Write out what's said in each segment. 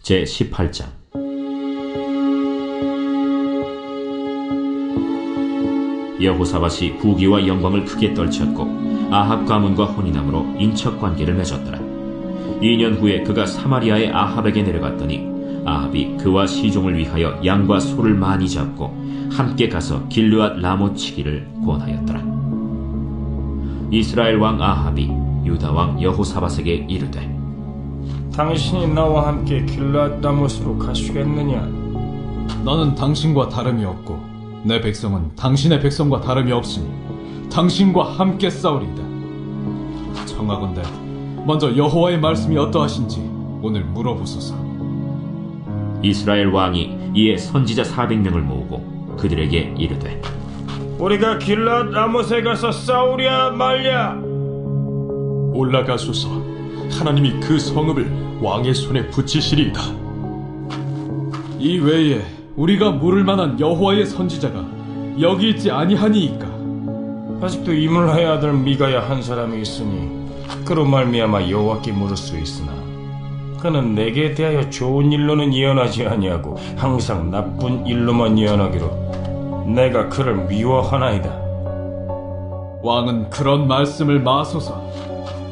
제18장. 여호사밧이 부귀와 영광을 크게 떨쳤고 아합 가문과 혼인함으로 인척관계를 맺었더라. 2년 후에 그가 사마리아의 아합에게 내려갔더니 아합이 그와 시종을 위하여 양과 소를 많이 잡고 함께 가서 길르앗 라못 치기를 권하였더라. 이스라엘 왕 아합이 유다 왕 여호사밧에게 이르되, 당신이 나와 함께 길르앗 라못으로 가시겠느냐? 나는 당신과 다름이 없고 내 백성은 당신의 백성과 다름이 없으니 당신과 함께 싸우리이다. 청하건대 먼저 여호와의 말씀이 어떠하신지 오늘 물어보소서. 이스라엘 왕이 이에 선지자 400명을 모으고 그들에게 이르되, 우리가 길르앗 라못에 가서 싸우랴 말랴? 올라가소서. 하나님이 그 성읍을 왕의 손에 붙이시리이다. 이 외에 우리가 물을 만한 여호와의 선지자가 여기 있지 아니하니이까? 아직도 이물라의 아들 미가야 한 사람이 있으니 그로 말미암아 여호와께 물을 수 있으나 그는 내게 대하여 좋은 일로는 예언하지 아니하고 항상 나쁜 일로만 예언하기로 내가 그를 미워하나이다. 왕은 그런 말씀을 마소서.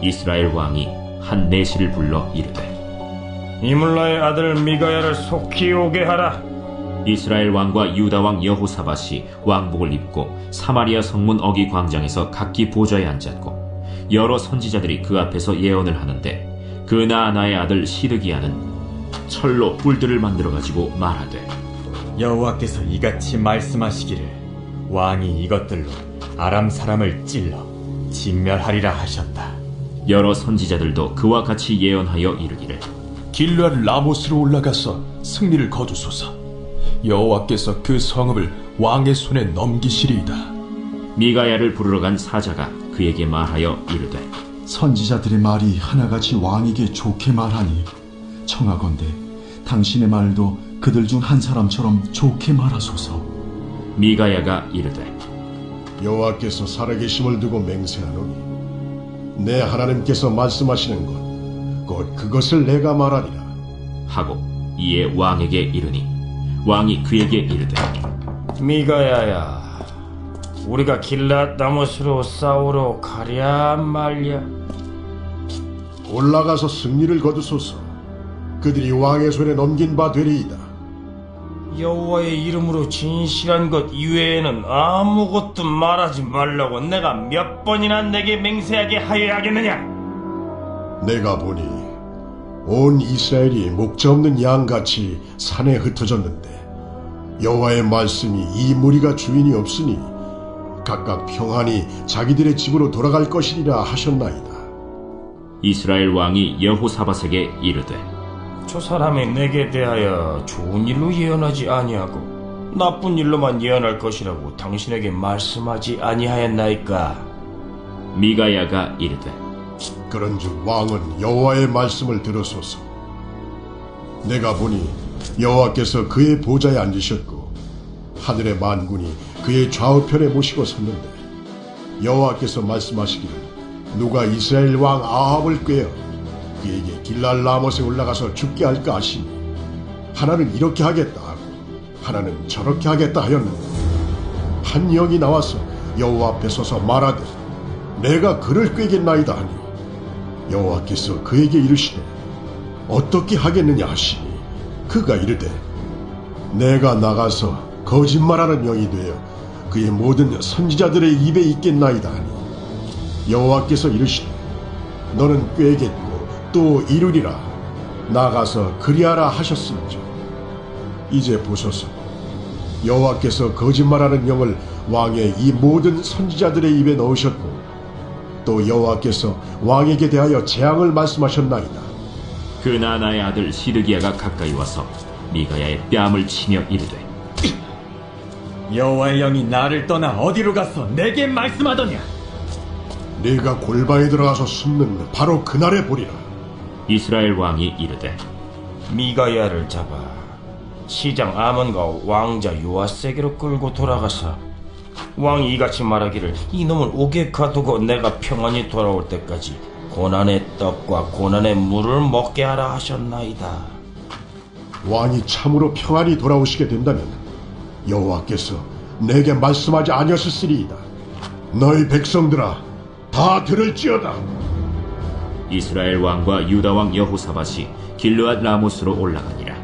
이스라엘 왕이 한 내시를 불러 이르되, 이물라의 아들 미가야를 속히 오게 하라. 이스라엘 왕과 유다 왕 여호사밧이 왕복을 입고 사마리아 성문 어기 광장에서 각기 보좌에 앉았고 여러 선지자들이 그 앞에서 예언을 하는데 그 나아나의 아들 시드기야는 철로 뿔들을 만들어 가지고 말하되, 여호와께서 이같이 말씀하시기를 왕이 이것들로 아람 사람을 찔러 진멸하리라 하셨다. 여러 선지자들도 그와 같이 예언하여 이르기를, 길르앗 라못으로 올라가서 승리를 거두소서. 여호와께서 그 성읍을 왕의 손에 넘기시리이다. 미가야를 부르러 간 사자가 그에게 말하여 이르되, 선지자들의 말이 하나같이 왕에게 좋게 말하니 청하건대 당신의 말도 그들 중 한 사람처럼 좋게 말하소서. 미가야가 이르되, 여호와께서 살아계심을 두고 맹세하노니 내 하나님께서 말씀하시는 것 곧 그것을 내가 말하리라 하고 이에 왕에게 이르니 왕이 그에게 이르되, 미가야야, 우리가 길르앗 라못으로 싸우러 가랴 말랴? 올라가서 승리를 거두소서. 그들이 왕의 손에 넘긴 바 되리이다. 여호와의 이름으로 진실한 것 이외에는 아무것도 말하지 말라고 내가 몇 번이나 내게 맹세하게 하여야 하겠느냐? 내가 보니 온 이스라엘이 목자 없는 양같이 산에 흩어졌는데 여호와의 말씀이 이 무리가 주인이 없으니 각각 평안히 자기들의 집으로 돌아갈 것이리라 하셨나이다. 이스라엘 왕이 여호사밧에게 이르되, 저 사람이 내게 대하여 좋은 일로 예언하지 아니하고 나쁜 일로만 예언할 것이라고 당신에게 말씀하지 아니하였나이까? 미가야가 이르되, 그런즉 왕은 여호와의 말씀을 들으소서. 내가 보니 여호와께서 그의 보좌에 앉으셨고 하늘의 만군이 그의 좌우편에 모시고 섰는데 여호와께서 말씀하시기를 누가 이스라엘 왕 아합을 꾀어 그에게 길르앗 라못에 올라가서 죽게 할까 하시니 하나는 이렇게 하겠다 하고 하나는 저렇게 하겠다 하였는데 한 영이 나와서 여호와 앞에 서서 말하되 내가 그를 꾀겠나이다 하니 여호와께서 그에게 이르시되 어떻게 하겠느냐 하시니 그가 이르되 내가 나가서 거짓말하는 영이 되어 그의 모든 선지자들의 입에 있겠나이다 하니 여호와께서 이르시되 너는 꾀겠고 또 이루리라. 나가서 그리하라 하셨음즉 이제 보소서. 여호와께서 거짓말하는 영을 왕의 이 모든 선지자들의 입에 넣으셨고 또 여호와께서 왕에게 대하여 재앙을 말씀하셨나이다. 그 나나의 아들 시드기야가 가까이 와서 미가야의 뺨을 치며 이르되, 여호와의 영이 나를 떠나 어디로 가서 내게 말씀하더냐? 네가 골방에 들어가서 숨는 바로 그날에 보리라. 이스라엘 왕이 이르되, 미가야를 잡아 시장 아몬과 왕자 요아세게로 끌고 돌아가서 왕이 이같이 말하기를 이놈을 옥에 가두고 내가 평안히 돌아올 때까지 고난의 떡과 고난의 물을 먹게 하라 하셨나이다. 왕이 참으로 평안히 돌아오시게 된다면 여호와께서 내게 말씀하지 아니하셨으리이다. 너희 백성들아, 다 들을지어다. 이스라엘 왕과 유다 왕 여호사밧이 길르앗 라모스로 올라가니라.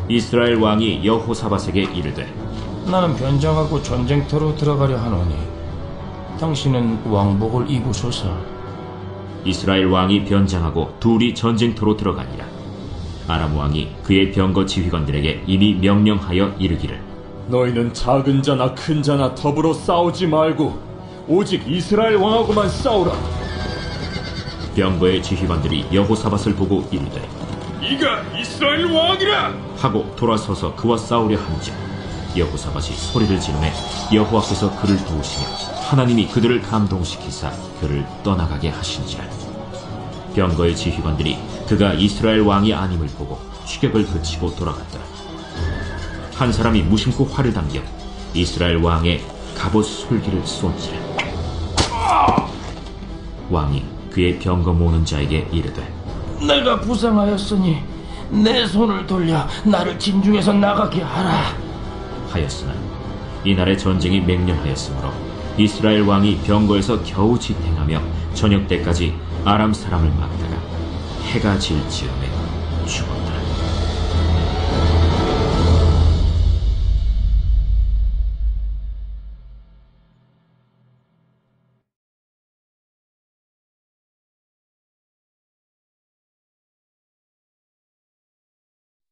이스라엘 왕이 여호사밧에게 이르되 나는 변장하고 전쟁터로 들어가려 하노니 당신은 왕복을 입으소서. 이스라엘 왕이 변장하고 둘이 전쟁터로 들어가니라. 아람 왕이 그의 병거 지휘관들에게 이미 명령하여 이르기를 너희는 작은 자나 큰 자나 더불어 싸우지 말고 오직 이스라엘 왕하고만 싸우라. 병거의 지휘관들이 여호사밧을 보고 이르되 이가 이스라엘 왕이라 하고 돌아서서 그와 싸우려 한즉 여호사밧이 소리를 지르매 여호와께서 그를 도우시며 하나님이 그들을 감동시키사 그를 떠나가게 하신지라. 병거의 지휘관들이 그가 이스라엘 왕이 아님을 보고 추격을 그치고 돌아갔더라. 한 사람이 무심코 활을 당겨 이스라엘 왕의 갑옷 솔기를 쏜지라. 왕이 그의 병거 모는 자에게 이르되 내가 부상하였으니 내 손을 돌려 나를 진중에서 나가게 하라 하였으나 이날의 전쟁이 맹렬하였으므로 이스라엘 왕이 병거에서 겨우 지탱하며 저녁 때까지 아람 사람을 막다가 해가 질 즈음에 죽었더라.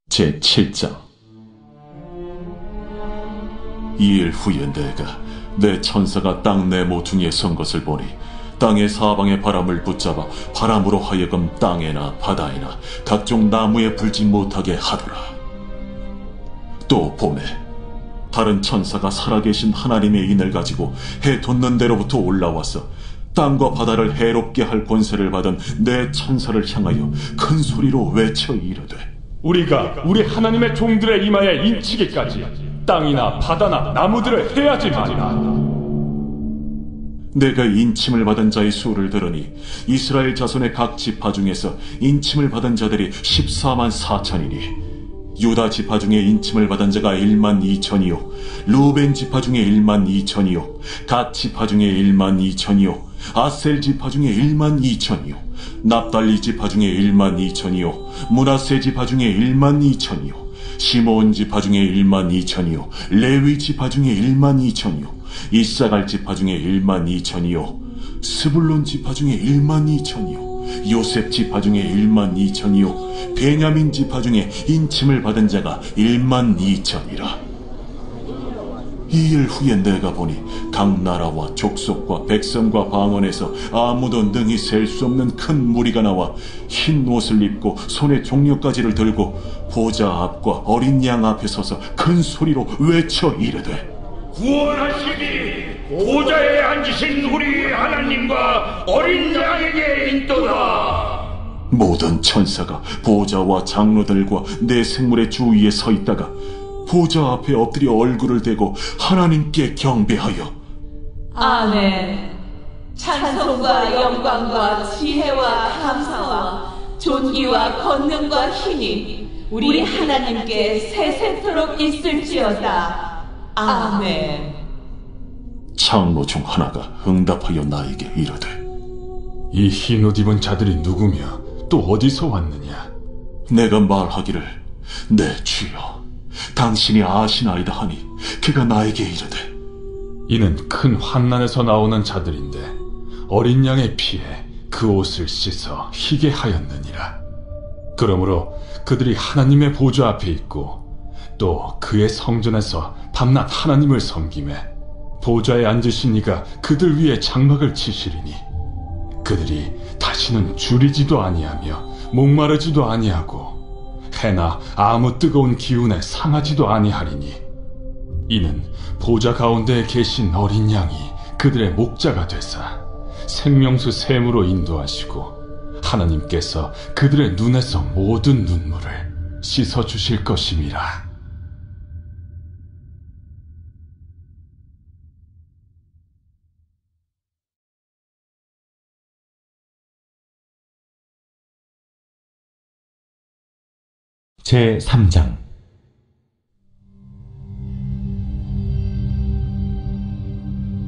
제7장. 이일 후에 내가 내 천사가 땅 내 모퉁이에 선 것을 보니 땅의 사방의 바람을 붙잡아 바람으로 하여금 땅에나 바다에나 각종 나무에 불지 못하게 하더라. 또 봄에 다른 천사가 살아계신 하나님의 인을 가지고 해 돋는 데로부터 올라와서 땅과 바다를 해롭게 할 권세를 받은 내 천사를 향하여 큰 소리로 외쳐 이르되 우리가 우리 하나님의 종들의 이마에 인치기까지 땅이나 바다나 나무들을 해하지 말라. 내가 인침을 받은 자의 수를 들으니 이스라엘 자손의 각 지파 중에서 인침을 받은 자들이 14만 4천이니 유다 지파 중에 인침을 받은 자가 1만 2천이요 루벤 지파 중에 1만 2천이요 갓 지파 중에 1만 2천이요 아셀 지파 중에 1만 2천이요 납달리 지파 중에 1만 2천이요 므낫세 지파 중에 1만 2천이요 시므온 지파 중에 1만 2천이요 레위 지파 중에 1만 2천이요 이사갈 지파 중에 1만 2천이요 스불론 지파 중에 1만 2천이요 요셉 지파 중에 1만 2천이요 베냐민 지파 중에 인침을 받은 자가 1만 2천이라. 이일 후에 내가 보니 각 나라와 족속과 백성과 방언에서 아무도 능히 셀 수 없는 큰 무리가 나와 흰 옷을 입고 손에 종려가지를 들고 보좌 앞과 어린 양 앞에 서서 큰 소리로 외쳐 이르되 구원하시니 보좌에 앉으신 우리 하나님과 어린 양에게 있도다. 모든 천사가 보좌와 장로들과 내 생물의 주위에 서 있다가 보좌 앞에 엎드려 얼굴을 대고 하나님께 경배하여 아멘. 찬송과 영광과 지혜와 감사와 존귀와 권능과 힘이 우리 하나님께 세세토록 있을지어다. 아멘. 장로 중 하나가 응답하여 나에게 이르되 이 흰옷 입은 자들이 누구며 또 어디서 왔느냐? 내가 말하기를 내 주여 당신이 아시나이다 하니 그가 나에게 이르되 이는 큰 환난에서 나오는 자들인데 어린 양의 피에 그 옷을 씻어 희게 하였느니라. 그러므로 그들이 하나님의 보좌 앞에 있고 또 그의 성전에서 밤낮 하나님을 섬기매 보좌에 앉으신 이가 그들 위에 장막을 치시리니 그들이 다시는 줄이지도 아니하며 목마르지도 아니하고 해나 아무 뜨거운 기운에 상하지도 아니하리니 이는 보좌 가운데에 계신 어린 양이 그들의 목자가 되사 생명수 샘으로 인도하시고 하나님께서 그들의 눈에서 모든 눈물을 씻어주실 것임이라. 제3장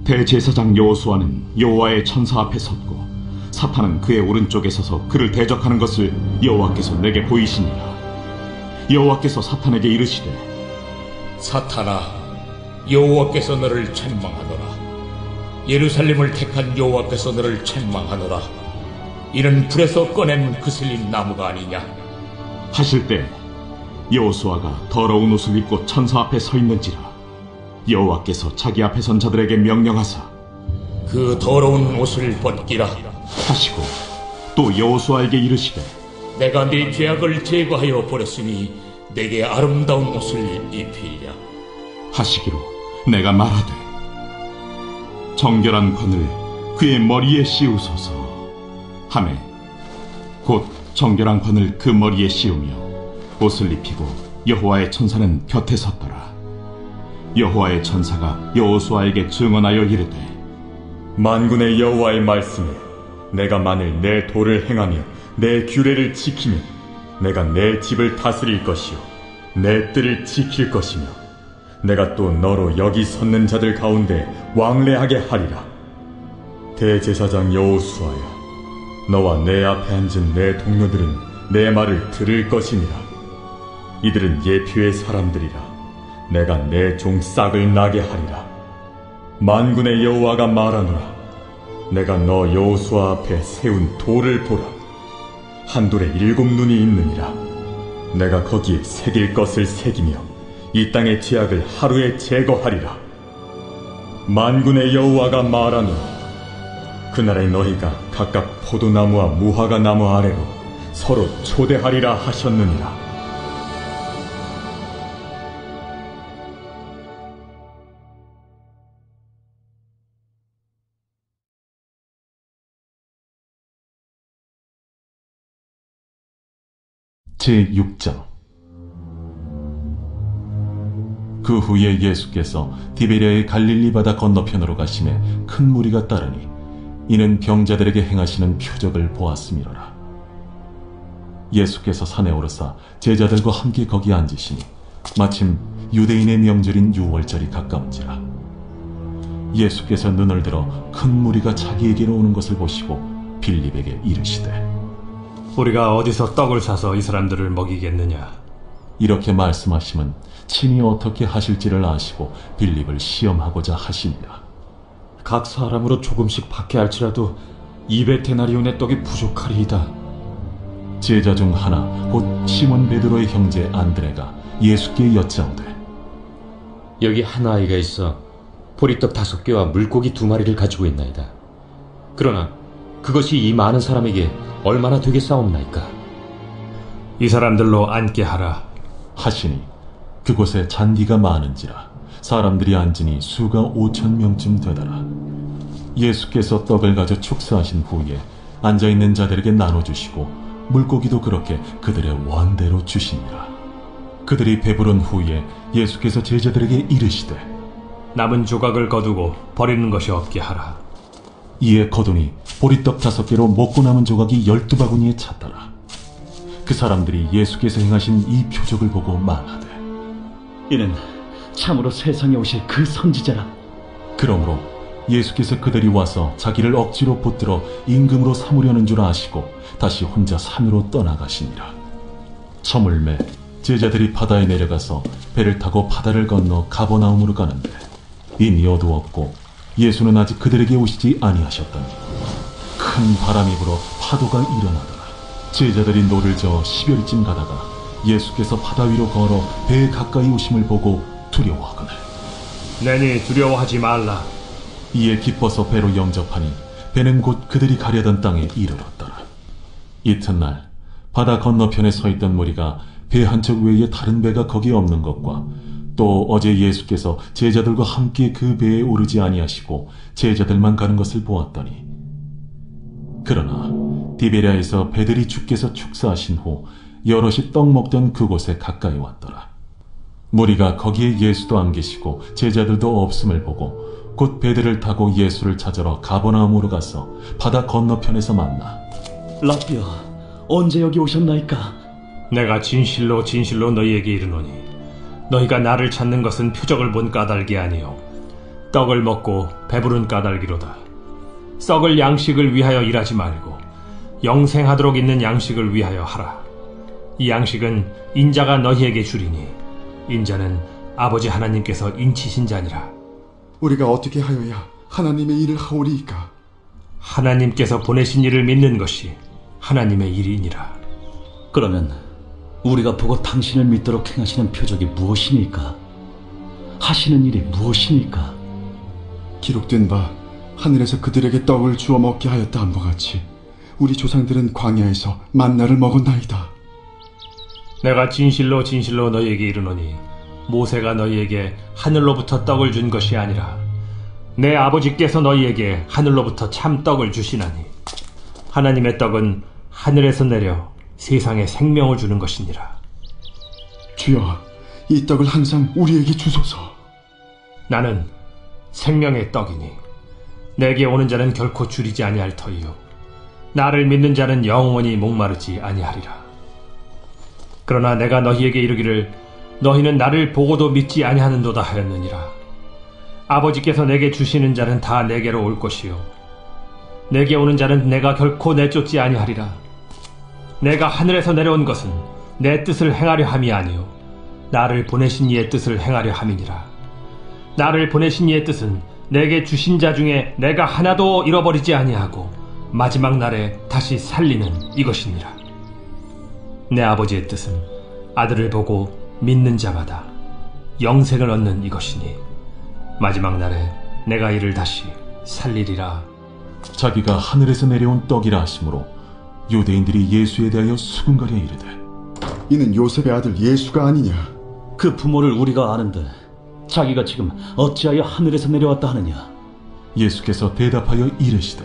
대제사장 여호수아는 여호와의 천사 앞에 섰고 사탄은 그의 오른쪽에 서서 그를 대적하는 것을 여호와께서 내게 보이시니라. 여호와께서 사탄에게 이르시되 사탄아, 여호와께서 너를 책망하노라. 예루살렘을 택한 여호와께서 너를 책망하노라. 이는 불에서 꺼낸 그슬린 나무가 아니냐. 하실 때 여호수아가 더러운 옷을 입고 천사 앞에 서 있는지라. 여호와께서 자기 앞에 선 자들에게 명령하사 그 더러운 옷을 벗기라 하시고 또 여호수아에게 이르시되 내가 네 죄악을 제거하여 버렸으니 내게 아름다운 옷을 입히리라 하시기로 내가 말하되 정결한 관을 그의 머리에 씌우소서 하매 곧 정결한 관을 그 머리에 씌우며 옷을 입히고 여호와의 천사는 곁에 섰더라. 여호와의 천사가 여호수아에게 증언하여 이르되 만군의 여호와의 말씀에 내가 만일 내 도를 행하며 내 규례를 지키면 내가 내 집을 다스릴 것이요 내 뜰을 지킬 것이며 내가 또 너로 여기 섰는 자들 가운데 왕래하게 하리라. 대제사장 여호수아야, 너와 내 앞에 앉은 내 동료들은 내 말을 들을 것이니라. 이들은 예표의 사람들이라. 내가 내 종 싹을 나게 하리라. 만군의 여호와가 말하노라. 내가 너 여호수아 앞에 세운 돌을 보라. 한 돌에 7눈이 있느니라. 내가 거기에 새길 것을 새기며 이 땅의 죄악을 하루에 제거하리라. 만군의 여호와가 말하노라. 그날에 너희가 각각 포도나무와 무화과 나무 아래로 서로 초대하리라 하셨느니라. 제6장 그 후에 예수께서 디베랴의 갈릴리 바다 건너편으로 가심에 큰 무리가 따르니 이는 병자들에게 행하시는 표적을 보았음이로라. 예수께서 산에 오르사 제자들과 함께 거기 앉으시니 마침 유대인의 명절인 유월절이 가까운지라. 예수께서 눈을 들어 큰 무리가 자기에게로 오는 것을 보시고 빌립에게 이르시되 우리가 어디서 떡을 사서 이 사람들을 먹이겠느냐. 이렇게 말씀하시면 친히 어떻게 하실지를 아시고 빌립을 시험하고자 하시니라. 각 사람으로 조금씩 받게 할지라도 200데나리온의 떡이 부족하리이다. 제자 중 하나 곧 시몬 베드로의 형제 안드레가 예수께 여짜오되 여기 한 아이가 있어 보리떡 5개와 물고기 2마리를 가지고 있나이다. 그러나 그것이 이 많은 사람에게 얼마나 되겠사옵나이까. 이 사람들로 앉게 하라 하시니 그곳에 잔디가 많은지라 사람들이 앉으니 수가 5,000명쯤 되더라. 예수께서 떡을 가져 축사하신 후에 앉아있는 자들에게 나눠주시고 물고기도 그렇게 그들의 원대로 주시니라. 그들이 배부른 후에 예수께서 제자들에게 이르시되 남은 조각을 거두고 버리는 것이 없게 하라. 이에 거두니 보리떡 5개로 먹고 남은 조각이 12바구니에 찼더라. 그 사람들이 예수께서 행하신 이 표적을 보고 말하되 이는 참으로 세상에 오실 그 선지자라. 그러므로 예수께서 그들이 와서 자기를 억지로 붙들어 임금으로 삼으려는 줄 아시고 다시 혼자 산으로 떠나가시니라. 저물매 제자들이 바다에 내려가서 배를 타고 바다를 건너 가버나움으로 가는데 이미 어두웠고 예수는 아직 그들에게 오시지 아니하셨더니 큰 바람이 불어 파도가 일어나더라. 제자들이 노를 저어 10여리쯤 가다가 예수께서 바다 위로 걸어 배에 가까이 오심을 보고 두려워하거늘 내니 두려워하지 말라. 이에 기뻐서 배로 영접하니 배는 곧 그들이 가려던 땅에 이르렀더라. 이튿날 바다 건너편에 서 있던 무리가 배 한 척 외에 다른 배가 거기에 없는 것과 또 어제 예수께서 제자들과 함께 그 배에 오르지 아니하시고 제자들만 가는 것을 보았더니 그러나 디베랴에서 배들이 주께서 축사하신 후 여럿이 떡 먹던 그곳에 가까이 왔더라. 무리가 거기에 예수도 안 계시고 제자들도 없음을 보고 곧 배들을 타고 예수를 찾으러 가버나움으로 가서 바다 건너편에서 만나 라삐어, 언제 여기 오셨나이까? 내가 진실로 진실로 너희에게 이르노니 너희가 나를 찾는 것은 표적을 본 까닭이 아니요 떡을 먹고 배부른 까닭이로다. 썩을 양식을 위하여 일하지 말고 영생하도록 있는 양식을 위하여 하라. 이 양식은 인자가 너희에게 주리니 인자는 아버지 하나님께서 인치신 자니라. 우리가 어떻게 하여야 하나님의 일을 하오리이까? 하나님께서 보내신 이를 믿는 것이 하나님의 일이니라. 그러면 우리가 보고 당신을 믿도록 행하시는 표적이 무엇이니까? 하시는 일이 무엇이니까? 기록된 바 하늘에서 그들에게 떡을 주어 먹게 하였다 함과 같이 우리 조상들은 광야에서 만나를 먹었나이다. 내가 진실로 진실로 너희에게 이르노니 모세가 너희에게 하늘로부터 떡을 준 것이 아니라 내 아버지께서 너희에게 하늘로부터 참 떡을 주시나니 하나님의 떡은 하늘에서 내려 세상에 생명을 주는 것이니라. 주여, 이 떡을 항상 우리에게 주소서. 나는 생명의 떡이니 내게 오는 자는 결코 줄이지 아니할 터이요 나를 믿는 자는 영원히 목마르지 아니하리라. 그러나 내가 너희에게 이르기를 너희는 나를 보고도 믿지 아니하는도다 하였느니라. 아버지께서 내게 주시는 자는 다 내게로 올 것이요 내게 오는 자는 내가 결코 내쫓지 아니하리라. 내가 하늘에서 내려온 것은 내 뜻을 행하려 함이 아니요 나를 보내신 이의 뜻을 행하려 함이니라. 나를 보내신 이의 뜻은 내게 주신 자 중에 내가 하나도 잃어버리지 아니하고 마지막 날에 다시 살리는 이것이니라. 내 아버지의 뜻은 아들을 보고 믿는 자마다 영생을 얻는 이것이니 마지막 날에 내가 이를 다시 살리리라. 자기가 하늘에서 내려온 떡이라 하심으로 유대인들이 예수에 대하여 수군거려 이르되 이는 요셉의 아들 예수가 아니냐? 그 부모를 우리가 아는데 자기가 지금 어찌하여 하늘에서 내려왔다 하느냐? 예수께서 대답하여 이르시되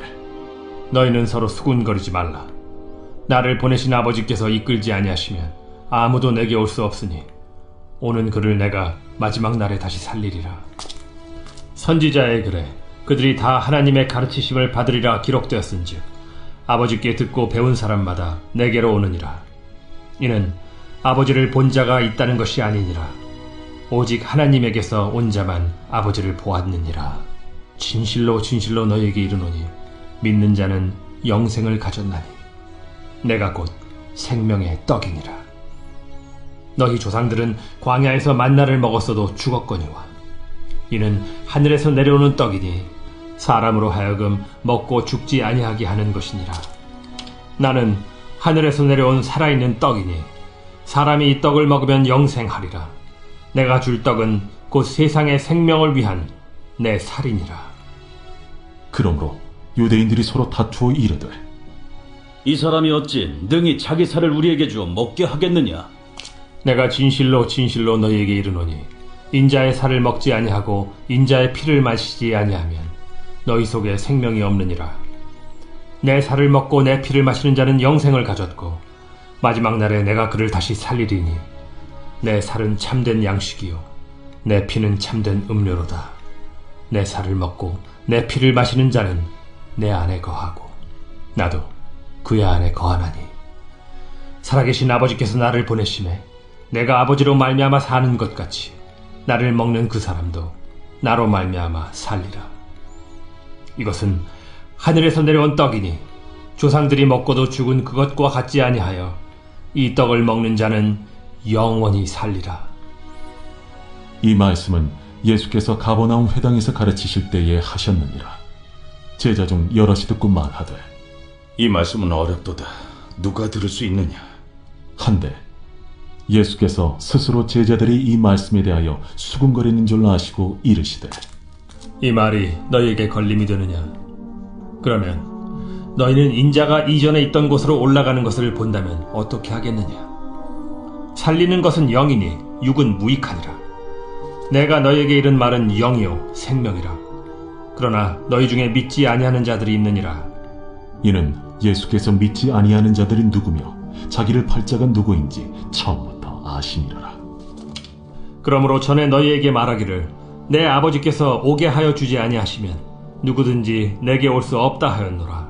너희는 서로 수군거리지 말라. 나를 보내신 아버지께서 이끌지 아니하시면 아무도 내게 올 수 없으니 오는 그를 내가 마지막 날에 다시 살리리라. 선지자의 글에 그들이 다 하나님의 가르치심을 받으리라 기록되었은즉 아버지께 듣고 배운 사람마다 내게로 오느니라. 이는 아버지를 본 자가 있다는 것이 아니니라. 오직 하나님에게서 온 자만 아버지를 보았느니라. 진실로 진실로 너희에게 이르노니 믿는 자는 영생을 가졌나니 내가 곧 생명의 떡이니라. 너희 조상들은 광야에서 만나를 먹었어도 죽었거니와 이는 하늘에서 내려오는 떡이니 사람으로 하여금 먹고 죽지 아니하게 하는 것이니라. 나는 하늘에서 내려온 살아있는 떡이니 사람이 이 떡을 먹으면 영생하리라. 내가 줄 떡은 곧 세상의 생명을 위한 내 살이니라. 그러므로 유대인들이 서로 다투어 이르되 이 사람이 어찌 능히 자기 살을 우리에게 주어 먹게 하겠느냐? 내가 진실로 진실로 너희에게 이르노니 인자의 살을 먹지 아니하고 인자의 피를 마시지 아니하면 너희 속에 생명이 없느니라. 내 살을 먹고 내 피를 마시는 자는 영생을 가졌고 마지막 날에 내가 그를 다시 살리리니 내 살은 참된 양식이요 내 피는 참된 음료로다. 내 살을 먹고 내 피를 마시는 자는 내 안에 거하고 나도 그의 안에 거하나니 살아계신 아버지께서 나를 보내심에 내가 아버지로 말미암아 사는 것 같이 나를 먹는 그 사람도 나로 말미암아 살리라. 이것은 하늘에서 내려온 떡이니 조상들이 먹고도 죽은 그것과 같지 아니하여 이 떡을 먹는 자는 영원히 살리라. 이 말씀은 예수께서 가버나움 회당에서 가르치실 때에 하셨느니라. 제자 중 여럿이 듣고 말하되 이 말씀은 어렵도다. 누가 들을 수 있느냐? 한데 예수께서 스스로 제자들이 이 말씀에 대하여 수군거리는 줄로 아시고 이르시되 이 말이 너희에게 걸림이 되느냐? 그러면 너희는 인자가 이전에 있던 곳으로 올라가는 것을 본다면 어떻게 하겠느냐? 살리는 것은 영이니 육은 무익하니라. 내가 너희에게 이른 말은 영이요 생명이라. 그러나 너희 중에 믿지 아니하는 자들이 있느니라. 이는 예수께서 믿지 아니하는 자들이 누구며 자기를 팔 자가 누구인지 처음부터 아시니라. 그러므로 전에 너희에게 말하기를 내 아버지께서 오게 하여 주지 아니하시면 누구든지 내게 올 수 없다 하였노라.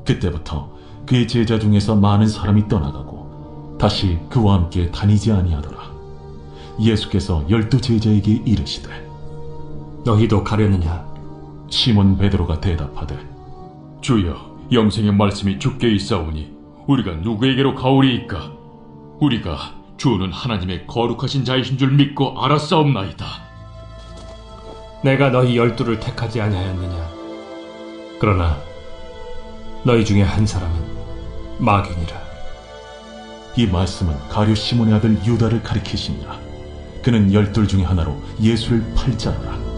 그때부터 그의 제자 중에서 많은 사람이 떠나가고 다시 그와 함께 다니지 아니하더라. 예수께서 12 제자에게 이르시되 너희도 가려느냐? 시몬 베드로가 대답하되 주여, 영생의 말씀이 주께 있사오니 우리가 누구에게로 가오리이까? 우리가 주는 하나님의 거룩하신 자이신 줄 믿고 알았사옵나이다. 내가 너희 12를 택하지 아니하였느냐? 그러나 너희 중에 한 사람은 마귀니라. 이 말씀은 가룟 시몬의 아들 유다를 가리키시니라. 그는 12 중에 하나로 예수를 팔자노라.